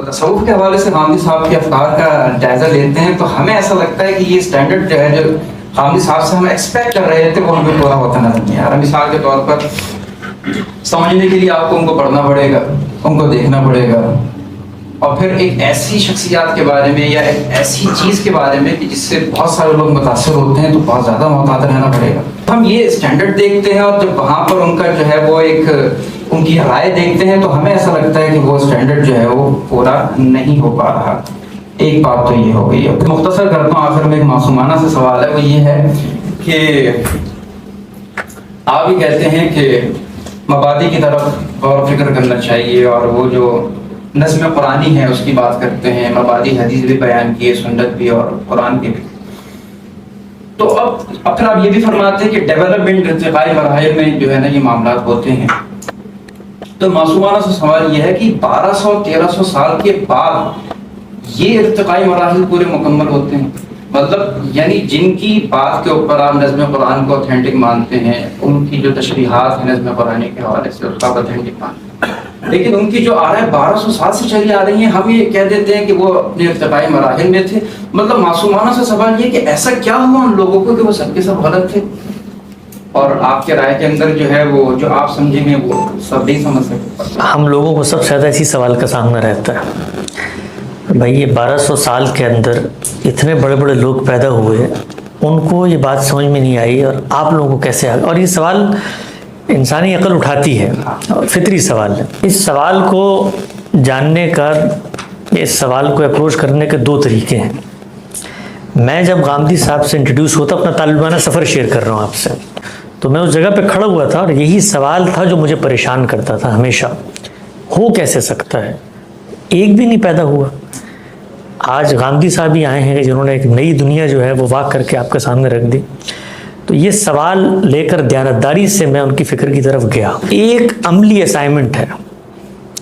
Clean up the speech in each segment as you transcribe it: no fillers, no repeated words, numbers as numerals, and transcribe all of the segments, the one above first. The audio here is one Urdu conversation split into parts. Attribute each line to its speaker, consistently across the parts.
Speaker 1: تصوف کے حوالے سے غامدی صاحب کے افکار کا جائزہ لیتے ہیں تو ہمیں ایسا لگتا ہے کہ یہ اسٹینڈرڈ جو ہے جو غامدی صاحب سے ہم ایکسپیکٹ کر رہے تھے وہ ہمیں پورا ہوتا نظر نہیں آ رہا. مثال کے طور پر سمجھنے کے لیے آپ کو ان کو پڑھنا پڑے گا, ان کو دیکھنا پڑے گا, اور پھر ایک ایسی شخصیات کے بارے میں یا ایک ایسی چیز کے بارے میں کہ جس سے بہت سارے لوگ متاثر ہوتے ہیں تو بہت زیادہ محتاط رہنا پڑے گا. ہم یہ اسٹینڈرڈ دیکھتے ہیں اور جب وہاں پر ان کا جو ہے وہ ایک ان کی رائے دیکھتے ہیں تو ہمیں ایسا لگتا ہے کہ وہ اسٹینڈرڈ جو ہے وہ پورا نہیں ہو پا رہا. ایک بات تو یہ ہو گئی ہے. مختصر کرتا ہوں, آخر میں ایک معصومانہ سے سوال ہے, وہ یہ ہے کہ آپ ہی کہتے ہیں کہ مبادی کی طرف غور و فکر کرنا چاہیے اور وہ جو نظم قرآنی ہے اس کی بات کرتے ہیں, مبادی حدیث بھی بیان کیے, سنت بھی اور قرآن کے بھی. تو اب پھر آپ یہ بھی فرماتے ہیں کہ ڈیولپمنٹ ارتقائی مراحل میں جو ہے نا یہ معاملات ہوتے ہیں. تو معصومانہ سے سوال یہ ہے کہ 1200-1300 سال کے بعد یہ ارتقائی مراحل پورے مکمل ہوتے ہیں. مطلب یعنی جن کی بات کے اوپر آپ نظم قرآن کو اوتھینٹک مانتے ہیں, ان کی جو تشریحات ہیں نظم قرآن کے حوالے سے اس کا اوتھینٹک مانتے ہیں, لیکن ان کی جو آ رہا ہے 1200 سال سے چلی آ رہی ہیں, ہم یہ کہہ دیتے ہیں کہ وہ اپنے ارتقائی مراحل میں تھے. مطلب معصومانہ سے سوال یہ کہ ایسا کیا ہوا ان لوگوں کو کہ وہ سب کے سب غلط تھے اور آپ کے رائے کے اندر جو ہے وہ جو آپ سمجھیں گے وہ سب نہیں سمجھ سکتے.
Speaker 2: ہم لوگوں کو سب سے زیادہ اسی سوال کا سامنا رہتا ہے, بھائی یہ 1200 سال کے اندر اتنے بڑے بڑے لوگ پیدا ہوئے, ان کو یہ بات سمجھ میں نہیں آئی اور آپ لوگوں کو کیسے آ گئی. اور یہ سوال انسانی عقل اٹھاتی ہے, فطری سوال ہے. اس سوال کو جاننے کا, اس سوال کو اپروچ کرنے کے دو طریقے ہیں. میں جب غامدی صاحب سے انٹروڈیوس ہوتا, اپنا طالبانہ سفر شیئر کر رہا ہوں آپ سے, تو میں اس جگہ پہ کھڑا ہوا تھا اور یہی سوال تھا جو مجھے پریشان کرتا تھا ہمیشہ. ہو کیسے سکتا ہے, ایک بھی نہیں پیدا ہوا. آج غامدی صاحب ہی آئے ہیں جنہوں نے ایک نئی دنیا جو ہے وہ واق کر کے آپ کے سامنے رکھ دی. تو یہ سوال لے کر دیانتداری سے میں ان کی فکر کی طرف گیا. ایک عملی اسائنمنٹ ہے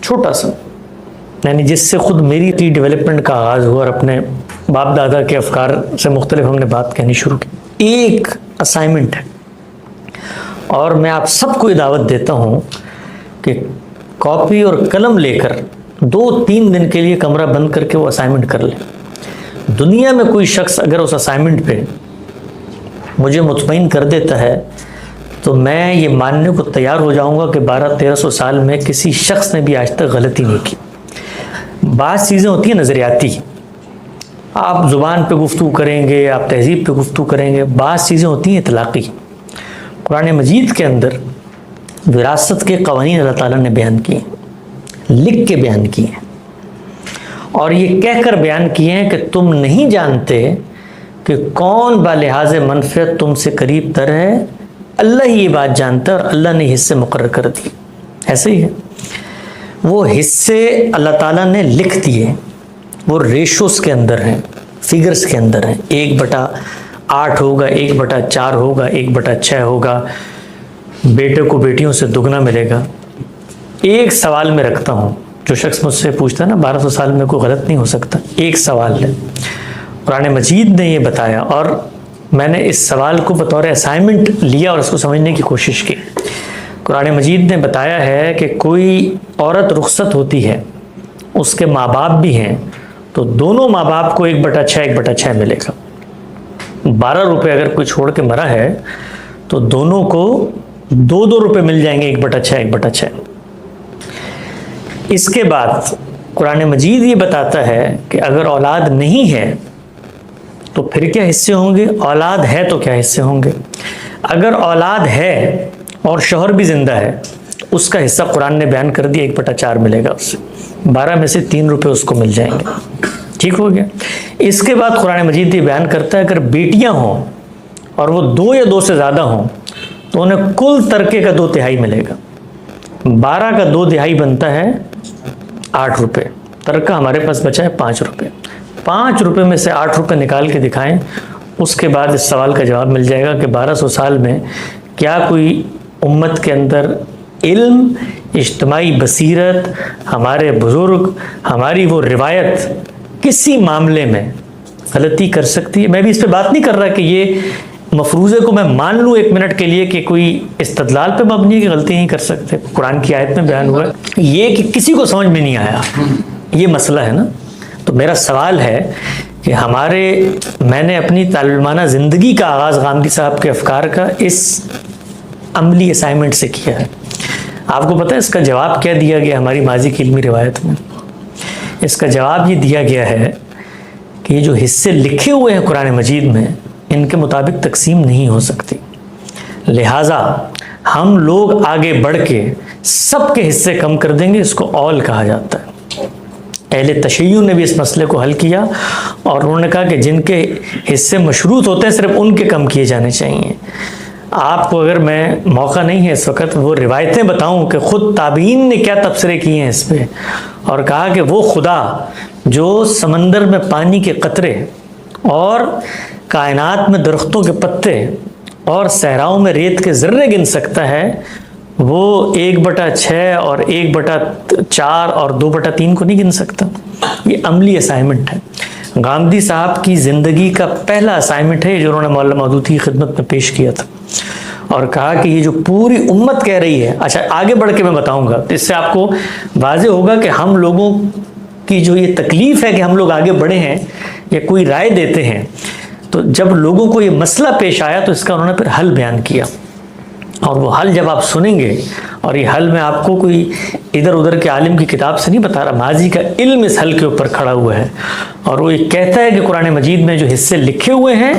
Speaker 2: چھوٹا سا, یعنی جس سے خود میری ڈیولپمنٹ کا آغاز ہوا اور اپنے باپ دادا کے افکار سے مختلف ہم نے بات کہنی شروع کی. ایک اسائنمنٹ ہے اور میں آپ سب کو یہ دعوت دیتا ہوں کہ کاپی اور قلم لے کر 2-3 دن کے لیے کمرہ بند کر کے وہ اسائنمنٹ کر لیں. دنیا میں کوئی شخص اگر اس اسائنمنٹ پہ مجھے مطمئن کر دیتا ہے تو میں یہ ماننے کو تیار ہو جاؤں گا کہ 1200-1300 سال میں کسی شخص نے بھی آج تک غلطی نہیں کی. بعض چیزیں ہوتی ہیں نظریاتی, آپ زبان پہ گفتگو کریں گے, آپ تہذیب پہ گفتگو کریں گے. بعض چیزیں ہوتی ہیں اطلاقی. قرآن مجید کے اندر وراثت کے قوانین اللہ تعالیٰ نے بیان کیے, لکھ کے بیان کیے ہیں, اور یہ کہہ کر بیان کیے ہیں کہ تم نہیں جانتے کہ کون بالحاظ منفعت تم سے قریب تر ہے, اللہ ہی یہ بات جانتا ہے اور اللہ نے حصے مقرر کر دی. ایسے ہی ہے, وہ حصے اللہ تعالیٰ نے لکھ دیے, وہ ریشوز کے اندر ہیں, فگرز کے اندر ہیں. 1/8 ہوگا, 1/4 ہوگا, 1/6 ہوگا, بیٹے کو بیٹیوں سے دگنا ملے گا. ایک سوال میں رکھتا ہوں, جو شخص مجھ سے پوچھتا ہے نا 1200 سال میں کوئی غلط نہیں ہو سکتا, ایک سوال ہے. قرآن مجید نے یہ بتایا اور میں نے اس سوال کو بطور اسائنمنٹ لیا اور اس کو سمجھنے کی کوشش کی. قرآن مجید نے بتایا ہے کہ کوئی عورت رخصت ہوتی ہے, اس کے ماں باپ بھی ہیں, تو دونوں ماں باپ کو 1/6 ملے گا. 12 روپے اگر کوئی چھوڑ کے مرا ہے تو دونوں کو 2 روپے مل جائیں گے, 1/6. اس کے بعد قرآن مجید یہ بتاتا ہے کہ اگر اولاد نہیں ہے تو پھر کیا حصے ہوں گے, اولاد ہے تو کیا حصے ہوں گے. اگر اولاد ہے اور شوہر بھی زندہ ہے, اس کا حصہ قرآن نے بیان کر دیا 1/4 ملے گا اسے. 12 میں سے 3 روپے اس کو مل جائیں گے. ٹھیک ہو گیا. اس کے بعد قرآن مجید یہ بیان کرتا ہے اگر بیٹیاں ہوں اور وہ 2 یا 2 سے زیادہ ہوں تو انہیں کل ترکے کا 2/3 ملے گا. 12 کا 2/3 بنتا ہے 8 روپے. ترکہ ہمارے پاس بچا ہے 5 روپے. 5 روپے میں سے 8 روپے نکال کے دکھائیں, اس کے بعد اس سوال کا جواب مل جائے گا کہ 1200 سال میں کیا کوئی امت کے اندر علم, اجتماعی بصیرت, ہمارے بزرگ, ہماری وہ روایت کسی معاملے میں غلطی کر سکتی ہے. میں بھی اس پہ بات نہیں کر رہا کہ یہ مفروضے کو میں مان لوں 1 منٹ کے لیے کہ کوئی استدلال پہ مبنی ہے کہ غلطی نہیں کر سکتے. قرآن کی آیت میں بیان ہوا ہے یہ کہ کسی کو سمجھ میں نہیں آیا یہ مسئلہ ہے نا. تو میرا سوال ہے کہ میں نے اپنی طالب علمانہ زندگی کا آغاز غامدی صاحب کے افکار کا اس عملی اسائنمنٹ سے کیا ہے. آپ کو پتہ ہے اس کا جواب کیا دیا گیا ہماری ماضی کی علمی روایت میں؟ اس کا جواب یہ دیا گیا ہے کہ یہ جو حصے لکھے ہوئے ہیں قرآن مجید میں ان کے مطابق تقسیم نہیں ہو سکتی، لہٰذا ہم لوگ آگے بڑھ کے سب کے حصے کم کر دیں گے. اس کو اول کہا جاتا ہے. اہل تشیع نے بھی اس مسئلے کو حل کیا اور انہوں نے کہا کہ جن کے حصے مشروط ہوتے ہیں صرف ان کے کم کیے جانے چاہیے. آپ کو اگر میں موقع نہیں ہے اس وقت وہ روایتیں بتاؤں کہ خود تابعین نے کیا تبصرے کیے ہیں اس پہ، اور کہا کہ وہ خدا جو سمندر میں پانی کے قطرے اور کائنات میں درختوں کے پتے اور صحراؤں میں ریت کے ذرے گن سکتا ہے، وہ 1/6 اور 1/4 اور 2/3 کو نہیں گن سکتا. یہ عملی اسائنمنٹ ہے. غامدی صاحب کی زندگی کا پہلا اسائنمنٹ ہے جو انہوں نے مولانا مودودی کی خدمت میں پیش کیا تھا، اور کہا کہ یہ جو پوری امت کہہ رہی ہے. اچھا آگے بڑھ کے میں بتاؤں گا، اس سے آپ کو واضح ہوگا کہ ہم لوگوں کی جو یہ تکلیف ہے کہ ہم لوگ آگے بڑھے ہیں یا کوئی رائے دیتے ہیں، تو جب لوگوں کو یہ مسئلہ پیش آیا تو اس کا انہوں نے پھر حل بیان کیا. اور وہ حل جب آپ سنیں گے، اور یہ حل میں آپ کو کوئی ادھر ادھر کے عالم کی کتاب سے نہیں بتا رہا، ماضی کا علم اس حل کے اوپر کھڑا ہوا ہے، اور وہ یہ کہتا ہے کہ قرآن مجید میں جو حصے لکھے ہوئے ہیں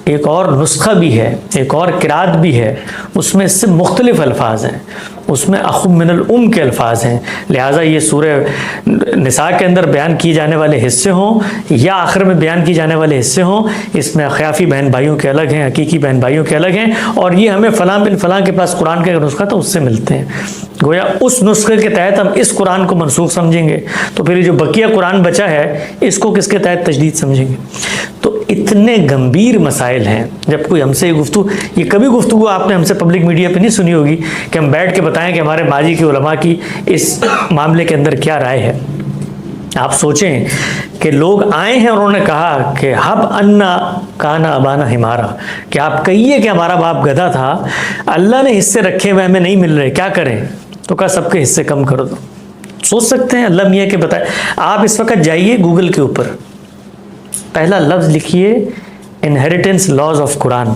Speaker 2: ایک اور نسخہ بھی ہے، ایک اور قرات بھی ہے، اس میں اس سے مختلف الفاظ ہیں، اس میں اخو من الام کے الفاظ ہیں. لہٰذا یہ سورہ نساء کے اندر بیان کیے جانے والے حصے ہوں یا آخر میں بیان کیے جانے والے حصے ہوں، اس میں اخیافی بہن بھائیوں کے الگ ہیں، حقیقی بہن بھائیوں کے الگ ہیں، اور یہ ہمیں فلاں بن فلاں کے پاس قرآن کا نسخہ تھا اس سے ملتے ہیں. گویا اس نسخے کے تحت ہم اس قرآن کو منسوخ سمجھیں گے، تو پھر یہ جو بقیہ قرآن بچا ہے اس کو کس کے تحت تجدید سمجھیں گے؟ تو اتنے گمبھیر مسائل ہیں. جب کوئی ہم سے یہ کبھی گفتگو آپ نے ہم سے پبلک میڈیا پہ نہیں سنی ہوگی کہ ہم بیٹھ کے بتائیں کہ ہمارے ماضی کے علماء کی اس معاملے کے اندر کیا رائے ہے. آپ سوچیں کہ لوگ آئے ہیں اور انہوں نے کہا کہ ہب انا کانا ابانا ہمارا، کہ آپ کہیے کہ ہمارا باپ گدھا تھا، اللہ نے حصے رکھے ہوئے ہمیں نہیں مل رہے، کیا کریں؟ تو کہا سب کے حصے کم کر دو. سوچ سکتے ہیں اللہ میاں کے بتائے. آپ اس وقت جائیے گوگل کے اوپر، پہلا لفظ لکھیے انہیریٹنس لاز آف قرآن.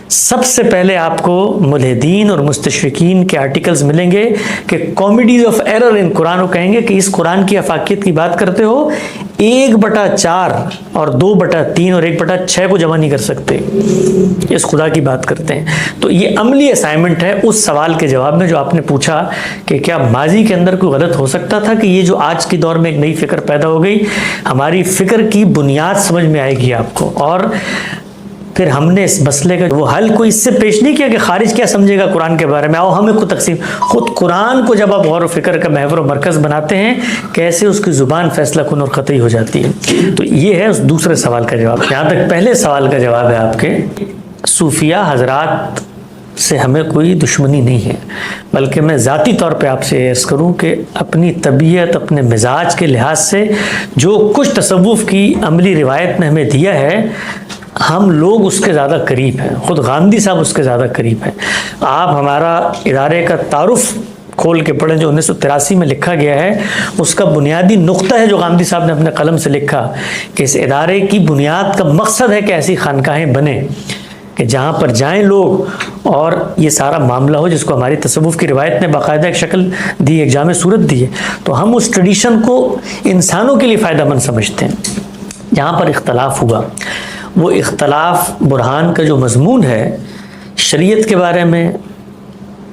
Speaker 2: سب سے پہلے آپ کو ملحدین اور مستشرقین کے آرٹیکلز ملیں گے کہ کامیڈیز آف ایرر ان قرآن، کو کہیں گے کہ اس قرآن کی افاقیت کی بات کرتے ہو، 1/4 اور 2/3 اور 1/6 کو جمع نہیں کر سکتے، اس خدا کی بات کرتے ہیں. تو یہ عملی اسائنمنٹ ہے اس سوال کے جواب میں جو آپ نے پوچھا کہ کیا ماضی کے اندر کوئی غلط ہو سکتا تھا، کہ یہ جو آج کے دور میں ایک نئی فکر پیدا ہو گئی، ہماری فکر کی بنیاد سمجھ میں آئے گی آپ کو. اور پھر ہم نے اس مسئلے کا وہ حل کوئی اس سے پیش نہیں کیا کہ خارج کیا سمجھے گا قرآن کے بارے میں، آؤ ہمیں کو تقسیم. خود قرآن کو جب آپ غور و فکر کا محور و مرکز بناتے ہیں، کیسے اس کی زبان فیصلہ کن اور قطعی ہو جاتی ہے. تو یہ ہے اس دوسرے سوال کا جواب. یہاں تک پہلے سوال کا جواب ہے آپ کے. صوفیہ حضرات سے ہمیں کوئی دشمنی نہیں ہے، بلکہ میں ذاتی طور پہ آپ سے عرض کروں کہ اپنی طبیعت، اپنے مزاج کے لحاظ سے جو کچھ تصوف کی عملی روایت نے ہمیں دیا ہے، ہم لوگ اس کے زیادہ قریب ہیں. خود غامدی صاحب اس کے زیادہ قریب ہیں. آپ ہمارا ادارے کا تعارف کھول کے پڑھیں جو 1983 میں لکھا گیا ہے، اس کا بنیادی نقطہ ہے جو غامدی صاحب نے اپنے قلم سے لکھا کہ اس ادارے کی بنیاد کا مقصد ہے کہ ایسی خانقاہیں بنیں کہ جہاں پر جائیں لوگ اور یہ سارا معاملہ ہو، جس کو ہماری تصوف کی روایت نے باقاعدہ ایک شکل دی، ایک جامع صورت دی ہے. تو ہم اس ٹریڈیشن کو انسانوں کے لیے فائدہ مند سمجھتے ہیں. جہاں پر اختلاف ہوا، وہ اختلاف برہان کا جو مضمون ہے، شریعت کے بارے میں،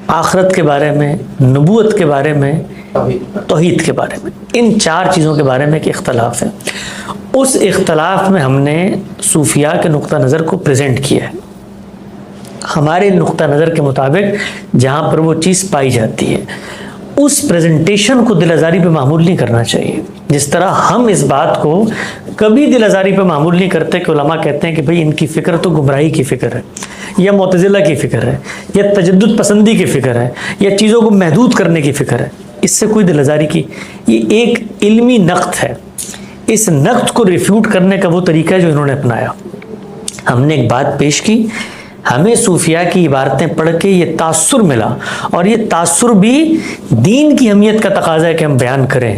Speaker 2: آخرت کے بارے میں، نبوت کے بارے میں، توحید کے بارے میں، ان 4 چیزوں کے بارے میں ایک اختلاف ہے. اس اختلاف میں ہم نے صوفیاء کے نقطہ نظر کو پریزنٹ کیا ہے. ہمارے نقطہ نظر کے مطابق جہاں پر وہ چیز پائی جاتی ہے، اس پریزنٹیشن کو دل آزاری پہ معمول نہیں کرنا چاہیے. جس طرح ہم اس بات کو کبھی دل آزاری پہ معمول نہیں کرتے کہ علماء کہتے ہیں کہ بھئی ان کی فکر تو گمراہی کی فکر ہے، یا معتزلہ کی فکر ہے، یا تجدد پسندی کی فکر ہے، یا چیزوں کو محدود کرنے کی فکر ہے. اس سے کوئی دل آزاری کی، یہ ایک علمی نقد ہے. اس نقد کو ریفیوٹ کرنے کا وہ طریقہ ہے جو انہوں نے اپنایا. ہم نے ایک بات پیش کی، ہمیں صوفیاء کی عبارتیں پڑھ کے یہ تاثر ملا، اور یہ تاثر بھی دین کی اہمیت کا تقاضا ہے کہ ہم بیان کریں.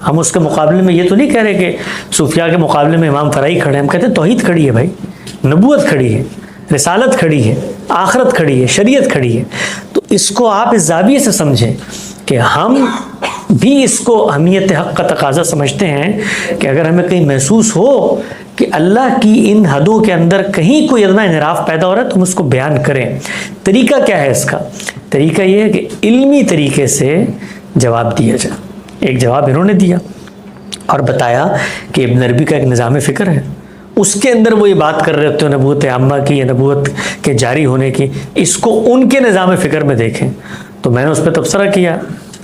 Speaker 2: ہم اس کے مقابلے میں یہ تو نہیں کہہ رہے کہ صوفیاء کے مقابلے میں امام فرائی کھڑے ہیں، ہم کہتے ہیں توحید کھڑی ہے بھائی، نبوت کھڑی ہے، رسالت کھڑی ہے، آخرت کھڑی ہے، شریعت کھڑی ہے. تو اس کو آپ اس زاویے سے سمجھیں کہ ہم بھی اس کو اہمیت حق کا تقاضا سمجھتے ہیں کہ اگر ہمیں کہیں محسوس ہو کہ اللہ کی ان حدوں کے اندر کہیں کوئی ادنا انحراف پیدا ہو رہا ہے تو ہم اس کو بیان کریں. طریقہ کیا ہے اس کا؟ طریقہ یہ ہے کہ علمی طریقے سے جواب دیا جائے. ایک جواب انہوں نے دیا اور بتایا کہ ابن عربی کا ایک نظام فکر ہے، اس کے اندر وہ یہ بات کر رہے ہوتے ہیں نبوت عامہ کی یا نبوت کے جاری ہونے کی، اس کو ان کے نظام فکر میں دیکھیں. تو میں نے اس پہ تبصرہ کیا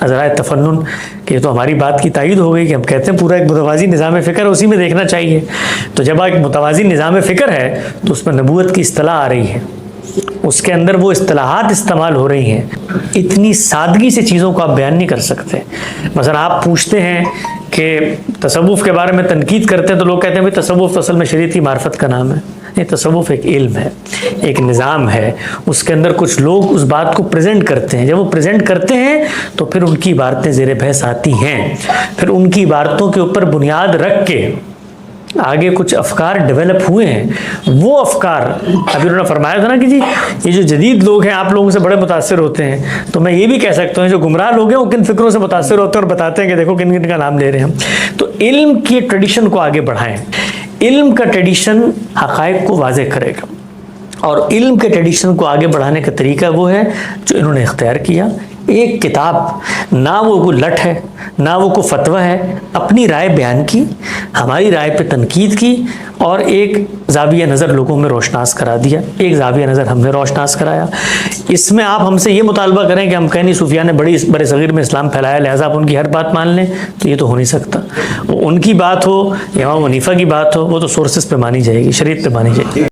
Speaker 2: ذرائع تفنن کہ یہ تو ہماری بات کی تائید ہو گئی کہ ہم کہتے ہیں پورا ایک متوازی نظام فکر ہے، اسی میں دیکھنا چاہیے. تو جب ایک متوازی نظام فکر ہے تو اس میں نبوت کی اصطلاح آ رہی ہے، اس کے اندر وہ اصطلاحات استعمال ہو رہی ہیں. اتنی سادگی سے چیزوں کو آپ بیان نہیں کر سکتے. مثلا آپ پوچھتے ہیں کہ تصوف کے بارے میں تنقید کرتے ہیں تو لوگ کہتے ہیں بھائی تصوف اصل میں شریعت کی معرفت کا نام ہے. یہ تصوف ایک علم ہے، ایک نظام ہے، اس کے اندر کچھ لوگ اس بات کو پریزنٹ کرتے ہیں. جب وہ پریزنٹ کرتے ہیں تو پھر ان کی عبارتیں زیر بحث آتی ہیں، پھر ان کی عبارتوں کے اوپر بنیاد رکھ کے آگے کچھ افکار ڈیولپ ہوئے ہیں. وہ افکار ابھی انہوں نے فرمایا تھا نا کہ جی یہ جو جدید لوگ ہیں آپ لوگوں سے بڑے متاثر ہوتے ہیں، تو میں یہ بھی کہہ سکتا ہوں جو گمراہ لوگ ہیں وہ کن فکروں سے متاثر ہوتے ہیں اور بتاتے ہیں کہ دیکھو کن کن کا نام لے رہے ہیں ہم. تو علم کی ٹریڈیشن کو آگے بڑھائیں. علم کا ٹریڈیشن حقائق کو واضح کرے گا، اور علم کے ٹریڈیشن کو آگے بڑھانے کا طریقہ وہ ہے جو انہوں نے اختیار کیا. ایک کتاب، نہ وہ کوئی لٹ ہے نہ وہ کوئی فتویٰ ہے، اپنی رائے بیان کی، ہماری رائے پہ تنقید کی اور ایک زاویہ نظر لوگوں میں روشناس کرا دیا. ایک زاویہ نظر ہم نے روشناس کرایا. اس میں آپ ہم سے یہ مطالبہ کریں کہ ہم کہیں نہیں صوفیاء نے بڑی برے صغیر میں اسلام پھیلایا لہٰذا آپ ان کی ہر بات مان لیں، تو یہ تو ہو نہیں سکتا. ان کی بات ہو یا امام حنیفہ کی بات ہو وہ تو سورسز پہ مانی جائے گی، شریعت پہ مانی جائے گی.